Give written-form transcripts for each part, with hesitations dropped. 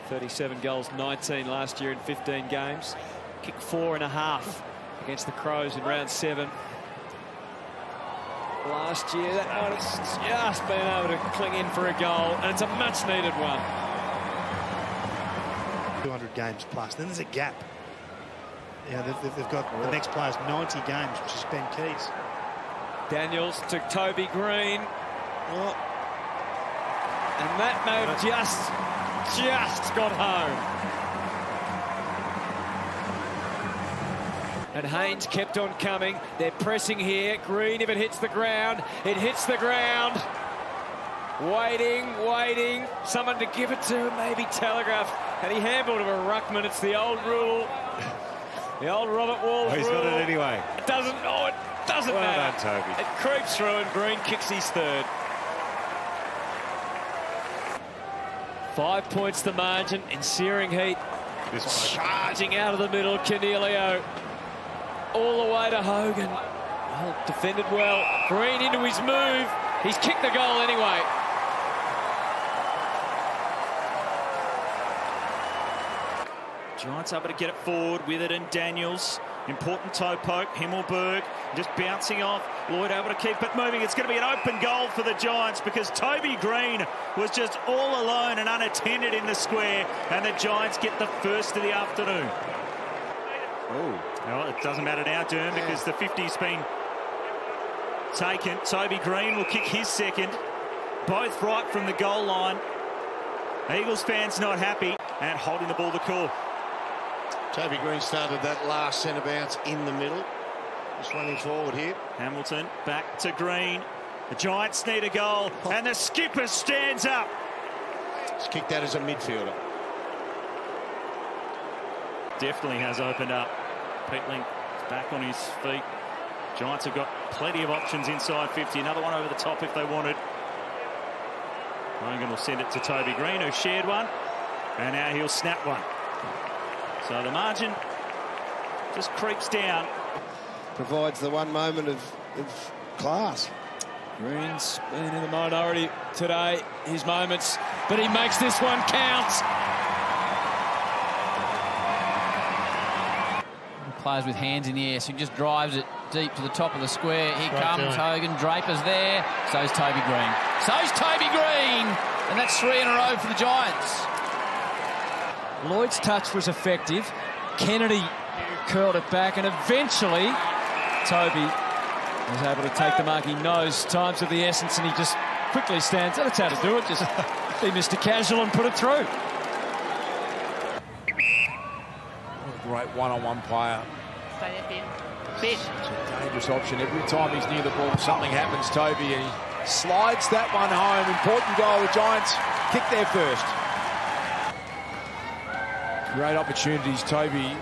37 goals, 19 last year in 15 games. Kicked 4.5 against the Crows in round 7. Last year, that one has just been able to cling in for a goal, and it's a much-needed one. 200 games plus. Then there's a gap. Yeah, they've got the next player's 90 games, which is Ben Keys. Daniels to Toby Greene. Oh. And that may have just got home. And Haynes kept on coming. They're pressing here. Greene, if it hits the ground, it hits the ground. Waiting. Someone to give it to, maybe telegraph. And he handballed him a ruckman. It's the old rule. The old Robert Walls he's rule. got it anyway. It doesn't well matter. Done, Toby. It creeps through and Greene kicks his third. 5 points the margin in searing heat. Charging out of the middle, Cornelio. All the way to Hogan. Well, defended well. Greene into his move. He's kicked the goal anyway. Giants able to get it forward with it, and Daniels. Important toe poke. Himmelberg just bouncing off. Lloyd able to keep it moving. It's going to be an open goal for the Giants because Toby Greene was just all alone and unattended in the square, and the Giants get the first of the afternoon. Oh, well, it doesn't matter now, Durham, because the 50's been taken. Toby Greene will kick his second. Both right from the goal line. Eagles fans not happy and holding the ball to call. Toby Greene started that last centre bounce in the middle. Just running forward here. Hamilton back to Greene. The Giants need a goal, and the skipper stands up. He's kicked that as a midfielder. Definitely has opened up. Peatling is back on his feet. Giants have got plenty of options inside 50. Another one over the top if they wanted. Hogan will send it to Toby Greene, who shared one, and now he'll snap one. So the margin just creeps down. Provides the one moment of class. Greene's been in the minority today, his moments, but he makes this one count. Players with hands in the air, so he just drives it deep to the top of the square. Here comes Hogan, Draper's there, so's Toby Greene. So's Toby Greene! And that's 3 in a row for the Giants. Lloyd's touch was effective. Kennedy curled it back, and eventually Toby was able to take the mark. He knows time's of the essence, and he just quickly stands. That's how to do it. Just be Mr. Casual and put it through. Great one-on-one player. Stay there, Ben. Such a dangerous option. Every time he's near the ball, something happens, Toby, and he slides that one home. Important goal. The Giants kick there first. Great opportunities. Toby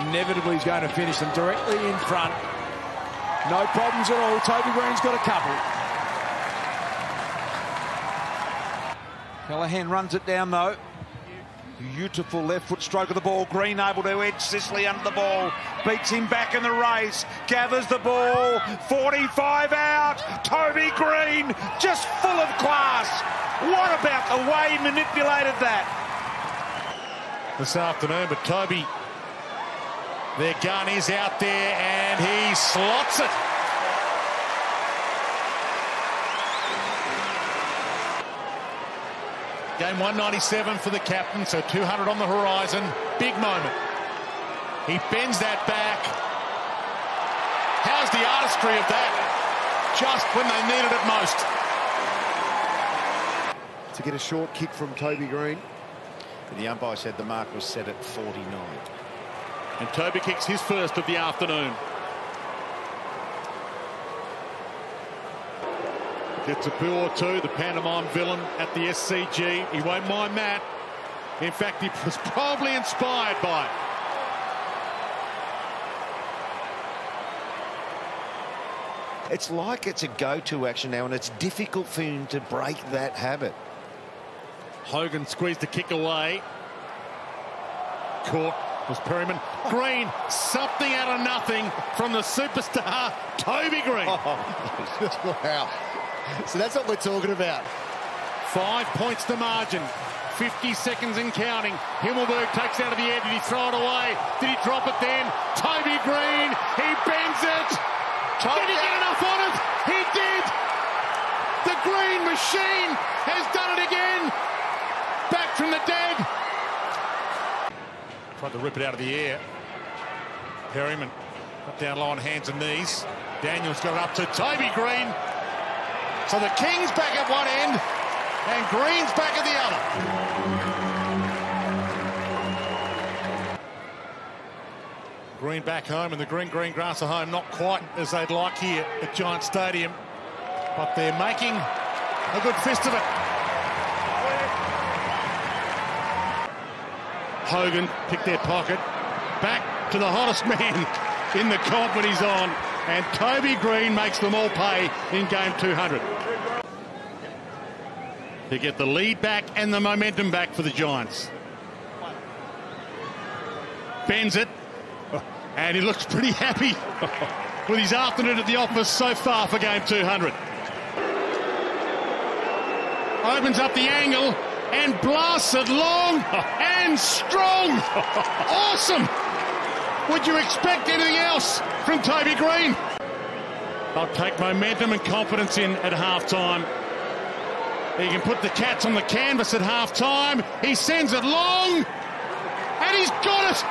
inevitably is going to finish them directly in front. No problems at all. Toby Greene's got a couple. Callahan runs it down though. Beautiful left foot stroke of the ball. Greene able to edge Sicily under the ball. Beats him back in the race. Gathers the ball. 45 out. Toby Greene just full of class. What about the way he manipulated that this afternoon? But Toby, their gun is out there and he slots it. Game 197 for the captain, so 200 on the horizon. Big moment. He bends that back. How's the artistry of that? Just when they needed it most. To get a short kick from Toby Greene. The umpire said the mark was set at 49. And Toby kicks his first of the afternoon. Gets a boo or two, the pantomime villain at the SCG. He won't mind that. In fact, he was probably inspired by it. It's like it's a go-to action now, and it's difficult for him to break that habit. Hogan squeezed the kick away. Caught was Perryman. Greene, something out of nothing from the superstar, Toby Greene. Wow. So that's what we're talking about. 5 points to margin. 50 seconds and counting. Himmelberg takes out of the air. Did he throw it away? Did he drop it then? Toby Greene, he bends it. Did he get enough on it? He did. The Green machine has done it again. Back from the dead. Tried to rip it out of the air. Perryman got down low on hands and knees. Daniels got it up to Toby Greene. So the King's back at one end and Green's back at the other. Green back home, and the green grass at home not quite as they'd like here at Giant Stadium, but they're making a good fist of it. Hogan picked their pocket. Back to the hottest man in the comp when he's on, and Toby Greene makes them all pay in game 200. To get the lead back and the momentum back for the Giants. Bends it, and he looks pretty happy with his afternoon at the office so far for game 200. Opens up the angle and blasts it long and strong. Awesome. Would you expect anything else from Toby Greene? They'll take momentum and confidence in at half-time. He can put the Cats on the canvas at half-time. He sends it long, and he's got it.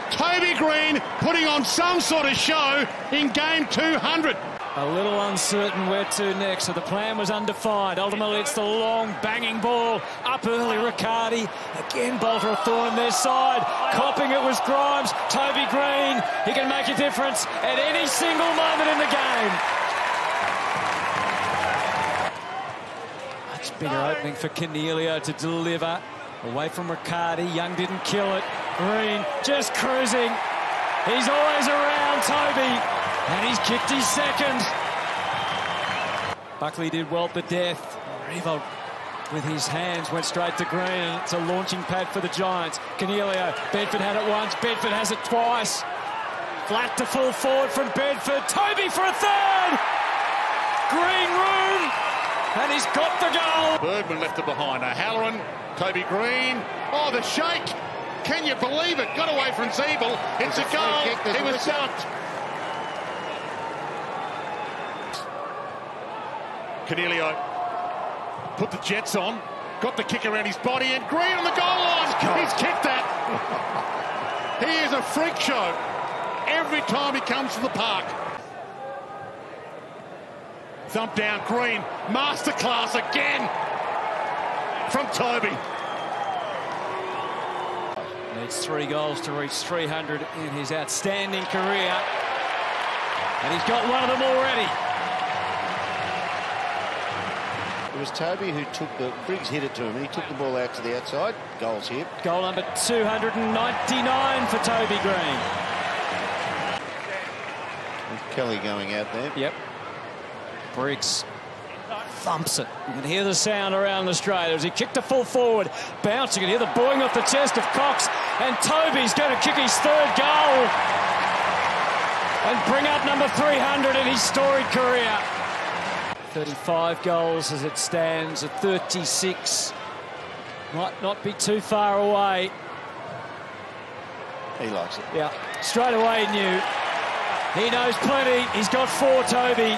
Toby Greene putting on some sort of show in game 200. A little uncertain where to next, so the plan was undefined. Ultimately, it's the long, banging ball. Up early, Riccardi. Again, Bolter a thorn on their side. Copping it was Grimes. Toby Greene, he can make a difference at any single moment in the game. Much bigger opening for Canelio to deliver. Away from Riccardi. Young didn't kill it. Greene just cruising. He's always around, Toby. And he's kicked his second. Buckley did well to death. Revo with his hands went straight to Greene, and it's a launching pad for the Giants. Canelio, Bedford had it once, Bedford has it twice. Flat to full forward from Bedford. Toby for a third. Green room, and he's got the goal. Bergman left it behind. Halloran, Toby Greene. Oh, the shake. Can you believe it? Got away from Zeeble. It's a goal. He was dumped. Canelio put the Jets on, got the kick around his body, and Greene on the goal line. He's kicked that. He is a freak show every time he comes to the park. Thump down, Greene. Masterclass again from Toby. Needs 3 goals to reach 300 in his outstanding career. And he's got one of them already. It was Toby who took the... Briggs hit it to him. He took the ball out to the outside. Goals here. Goal number 299 for Toby Greene. With Kelly going out there. Yep. Briggs thumps it. You can hear the sound around Australia as he kicked a full forward. Bouncing. You can hear the booing off the chest of Cox. And Toby's going to kick his 3rd goal. And bring up number 300 in his storied career. 35 goals as it stands at 36. Might not be too far away. He likes it. Yeah, straight away he knew. He knows plenty. He's got 4, Toby.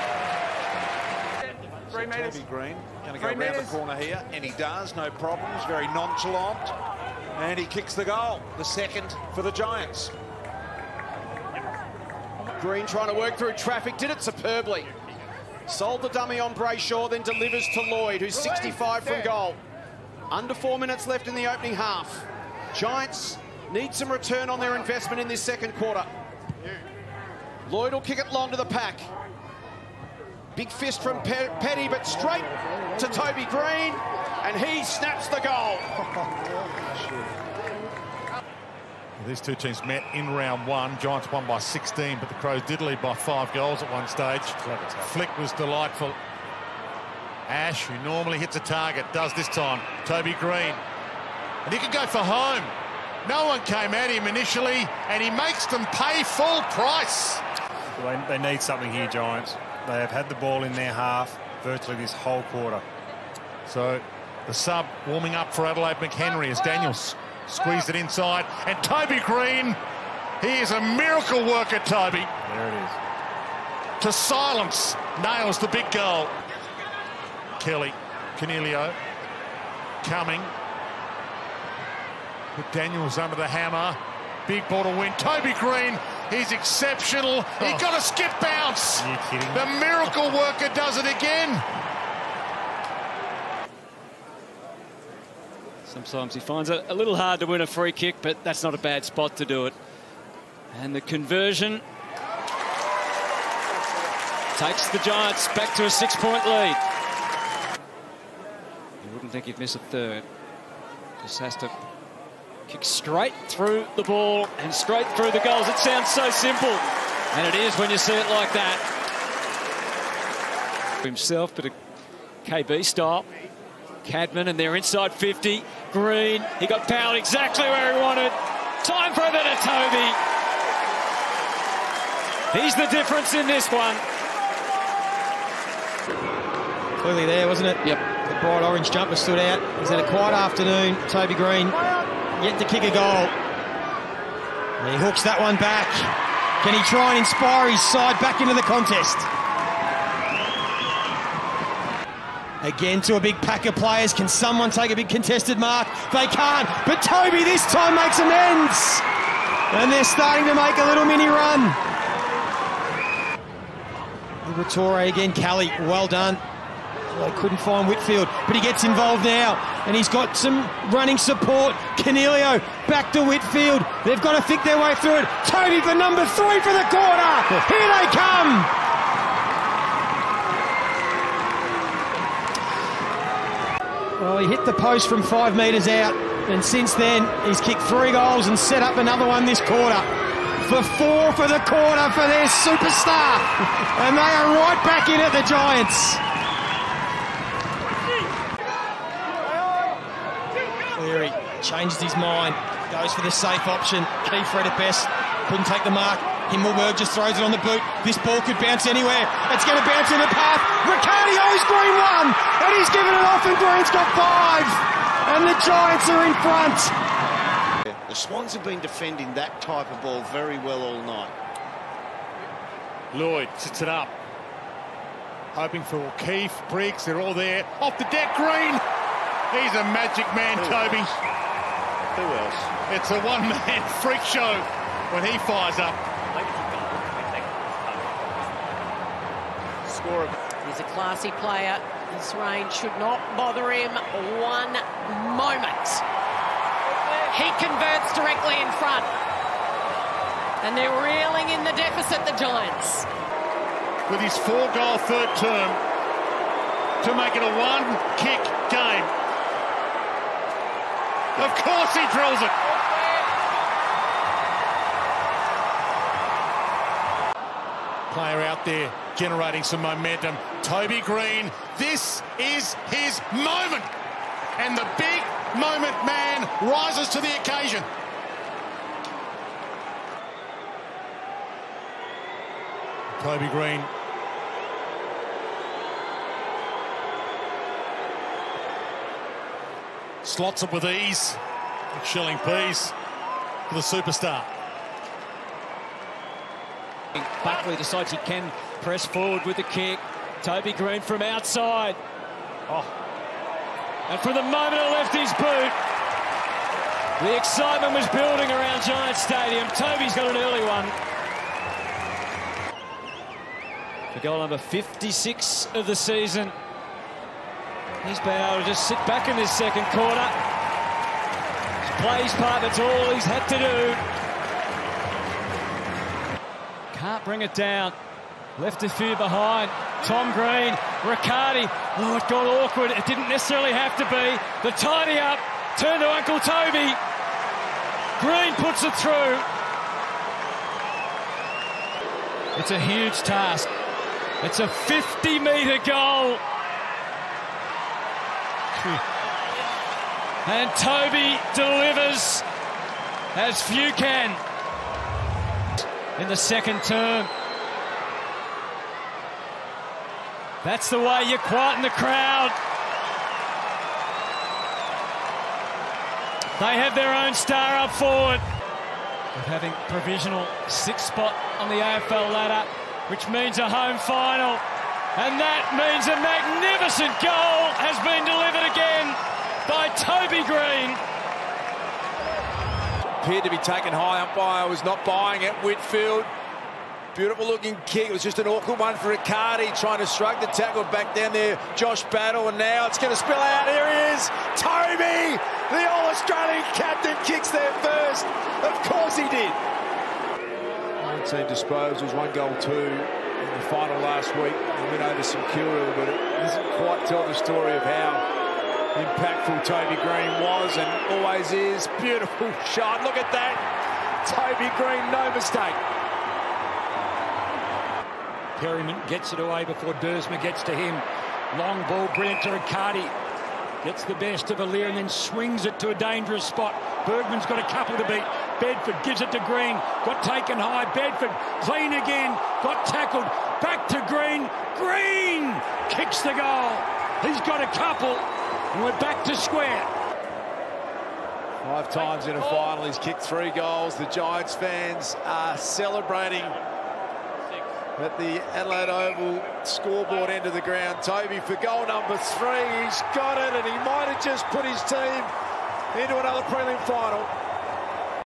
3 metres. Toby Greene going to go around the corner here, and he does, no problems, very nonchalant. And he kicks the goal, the 2nd for the Giants. Greene trying to work through traffic, did it superbly. Sold the dummy on Brayshaw, then delivers to Lloyd, who's 65 from goal. Under 4 minutes left in the opening half. Giants need some return on their investment in this 2nd quarter. Lloyd will kick it long to the pack. Big fist from Petty, but straight to Toby Greene, and he snaps the goal. These two teams met in round 1. Giants won by 16, but the Crows did lead by 5 goals at one stage. Flick was delightful. Ash, who normally hits a target, does this time. Toby Greene. And he can go for home. No one came at him initially, and he makes them pay full price. They need something here, Giants. They have had the ball in their half virtually this whole quarter. So The sub warming up for Adelaide McHenry as Daniels squeezed it inside. And Toby Greene, he is a miracle worker, Toby. There it is. To silence, nails the big goal. Kelly, Cornelio, coming. Put Daniels under the hammer. Big ball to win. Toby Greene, he's exceptional. He got a skip bounce. Are you kidding? The miracle worker does it again. Sometimes he finds it a little hard to win a free kick, but that's not a bad spot to do it. And the conversion takes the Giants back to a 6-point lead. You wouldn't think he'd miss a third. Just has to kick straight through the ball and straight through the goals. It sounds so simple, and it is when you see it like that. Himself, but a KB style. Cadman, and they're inside 50. Greene, he got powered exactly where he wanted. Time for a bit of Toby. He's the difference in this one. Clearly there, wasn't it? Yep. The bright orange jumper stood out. He's had a quiet afternoon. Toby Greene yet to kick a goal. And he hooks that one back. Can he try and inspire his side back into the contest? Again to a big pack of players. Can someone take a big contested mark? They can't, but Toby this time makes amends. And they're starting to make a little mini run. Liberatore again, Kelly, well done. They couldn't find Whitfield, but he gets involved now, and he's got some running support. Cornelio back to Whitfield. They've got to think their way through it. Toby for number 3 for the corner. Here they come. Well, he hit the post from 5 metres out, and since then he's kicked 3 goals and set up another one this quarter. For 4 for the quarter for their superstar, and they are right back in at the Giants. Cleary changes his mind, goes for the safe option. Key Fred at best, couldn't take the mark. Himmelberg just throws it on the boot. This ball could bounce anywhere. It's going to bounce in the path. Riccardi owes Greene 1, and he's given it off, and Green's got 5. And the Giants are in front. The Swans have been defending that type of ball very well all night. Lloyd sits it up. Hoping for O'Keefe, Briggs, they're all there. Off the deck, Greene. He's a magic man, Toby. Who else? It's a one-man freak show when he fires up. He's a classy player. His range should not bother him 1 moment. He converts directly in front. And they're reeling in the deficit, the Giants. With his 4-goal third term to make it a 1-kick game. Of course he drills it. Player out there generating some momentum. Toby Greene, this is his moment. And the big moment man rises to the occasion. Toby Greene. Slots it with ease. Shilling peas for the superstar. Buckley decides he can press forward with the kick. Toby Greene from outside. And from the moment it left his boot, the excitement was building around Giant Stadium. Toby's got an early one. For goal number 56 of the season. He's been able to just sit back in this second quarter. Play his part, that's all he's had to do. Can't bring it down. Left a few behind. Tom Greene, Riccardi. Oh, it got awkward. It didn't necessarily have to be. The tidy up. Turn to Uncle Toby. Greene puts it through. It's a huge task. It's a 50-metre goal. And Toby delivers as few can in the second term. That's the way you quieten the crowd. They have their own star up forward. Of having provisional 6th spot on the AFL ladder, which means a home final. And that means a magnificent goal has been delivered again by Toby Greene. Appeared to be taken high. Umpire was not buying it. Whitfield, beautiful looking kick. It was just an awkward one for Riccardi, trying to shrug the tackle back down there. Josh Battle, and now it's going to spill out. Here he is, Toby, the All-Australian captain, kicks there first. Of course he did. 19 disposals, 1 goal, 2 in the final last week. They went over St Kilda, but it doesn't quite tell the story of how impactful Toby Greene was and always is. Beautiful shot. Look at that. Toby Greene, no mistake. Perryman gets it away before Dersma gets to him. Long ball, brilliant to Riccardi. Gets the best of Aliir and then swings it to a dangerous spot. Bergman's got a couple to beat. Bedford gives it to Greene. Got taken high. Bedford clean again. Got tackled. Back to Greene. Greene kicks the goal. He's got a couple. And we're back to square. 5 times in a final, he's kicked 3 goals. The Giants fans are celebrating at the Adelaide Oval scoreboard end of the ground. Toby for goal number 3. He's got it, and he might have just put his team into another prelim final.